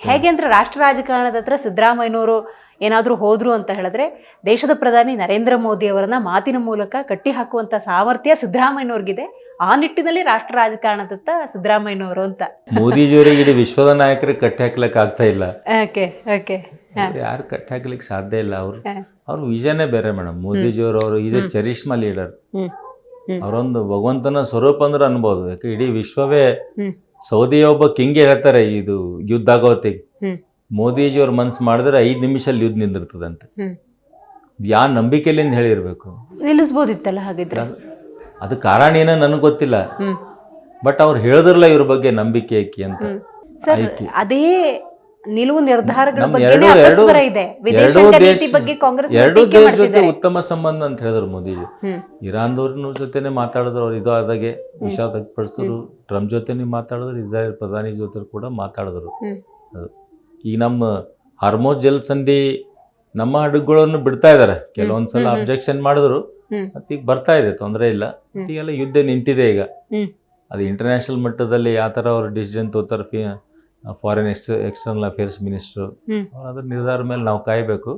ಹೇಗೆ ಅಂದ್ರೆ ರಾಷ್ಟ್ರ ರಾಜಕಾರಣದ ಹತ್ರ ಸಿದ್ದರಾಮಯ್ಯನವರು ಏನಾದರೂ ಹೋದ್ರು ಅಂತ ಹೇಳಿದ್ರೆ ದೇಶದ ಪ್ರಧಾನಿ ನರೇಂದ್ರ ಮೋದಿ ಅವರನ್ನ ಮಾತಿನ ಮೂಲಕ ಕಟ್ಟಿ ಹಾಕುವಂತ ಸಾಮರ್ಥ್ಯ ಸಿದ್ದರಾಮಯ್ಯನವ್ರಿಗಿದೆ. ಆ ನಿಟ್ಟಿನಲ್ಲಿ ರಾಷ್ಟ್ರ ರಾಜಕಾರಣದತ್ತ ಸಿದ್ದರಾಮಯ್ಯನವರು ಅಂತ. ಮೋದಿಜಿಯವರಿಗೆ ಇಡೀ ವಿಶ್ವದ ನಾಯಕರಿಗೆ ಕಟ್ಟಿ ಹಾಕ್ಲಿಕ್ಕೆ ಆಗ್ತಾ ಇಲ್ಲ. Okay okay. ಯಾರು ಕಟ್ಟಿ ಹಾಕ್ಲಿಕ್ಕೆ ಸಾಧ್ಯ ಇಲ್ಲ. ಅವ್ರ ವಿಷನೇ ಬೇರೆ ಮೇಡಮ್. ಮೋದಿಜಿಯವರು ಈಸ್ ಎ ಚರಿಷ್ಮಾ ಲೀಡರ್. ಅವರೊಂದು ಭಗವಂತನ ಸ್ವರೂಪ ಅಂದ್ರೆ ಅನ್ಬೋದು. ಯಾಕೆ ಇಡೀ ವಿಶ್ವವೇ ಸೌದಿ ಒಬ್ಬ ಕಿಂಗ್ ಹೇಳ್ತಾರೆ ಇದು ಯುದ್ಧ ಆಗೋತ್ತಿಗೆ ಮೋದಿಜಿಯವ್ರ ಮನ್ಸು ಮಾಡಿದ್ರೆ 5 ನಿಮಿಷಲ್ಲಿ ಯುದ್ಧ ನಿಂದಿರ್ತದಂತೆ. ಯಾ ನಂಬಿಕೆಲಿಂದ ಹೇಳಿರ್ಬೇಕು. ನಿಲ್ಲಿಸ್ಬೋದಿತ್ತಲ್ಲ ಹಾಗಿದ್ರೆ. ಅದು ಕಾರಣ ಏನೋ ನನಗೆ ಗೊತ್ತಿಲ್ಲ. ಬಟ್ ಅವ್ರು ಹೇಳಿದ್ರಲ್ಲ ಇವ್ರ ಬಗ್ಗೆ ನಂಬಿಕೆ ಐಕಿ ಅಂತ. ಸರ್ ಅದೇ ನಿಲುವು ನಿರ್ಧಾರಗಳ ಬಗ್ಗೆ ಎರಡೂ ದೇಶ ಜೊತೆ ಉತ್ತಮ ಸಂಬಂಧ ಅಂತ ಹೇಳಿದ್ರು ಮೋದಿಜಿ. ಇರಾನ್ದವ್ರ ಜೊತೆನೆ ಮಾತಾಡಿದ್ರು. ಅವ್ರು ಇದು ಆದಾಗೆ ವಿಷಯ ವ್ಯಕ್ತಪಡಿಸಿದ್ರು. ಟ್ರಂಪ್ ಜೊತೆನೆ ಮಾತಾಡಿದ್ರು. ಇಸ್ರಾಯೇಲ್ ಪ್ರಧಾನಿ ಜೊತೆ ಕೂಡ ಮಾತಾಡಿದ್ರು. ಈಗ ನಮ್ಮ ಹಾರ್ಮೋಸ್ ಜಲಸಂಧಿ ನಮ್ಮ ಹಡಗುಗಳನ್ನು ಬಿಡ್ತಾ ಇದಾರೆ. ಕೆಲವೊಂದ್ಸಲ ಅಬ್ಜೆಕ್ಷನ್ ಮಾಡಿದ್ರು. ಈಗ ಬರ್ತಾ ಇದೆ, ತೊಂದರೆ ಇಲ್ಲ. ಈಗೆಲ್ಲ ಯುದ್ಧ ನಿಂತಿದೆ. ಈಗ ಅದು ಇಂಟರ್ನ್ಯಾಷನಲ್ ಮಟ್ಟದಲ್ಲಿ ಯಾವ ಥರ ಅವ್ರು ಡಿಸಿಷನ್ ತೋತಾರೆ ಫಾರಿನ್ ಎಕ್ಸ್ಟರ್ನಲ್ ಅಫೇರ್ಸ್ ಮಿನಿಸ್ಟ್ರು, ಅದ್ರ ನಿರ್ಧಾರ ಮೇಲೆ ನಾವು ಕಾಯಬೇಕು.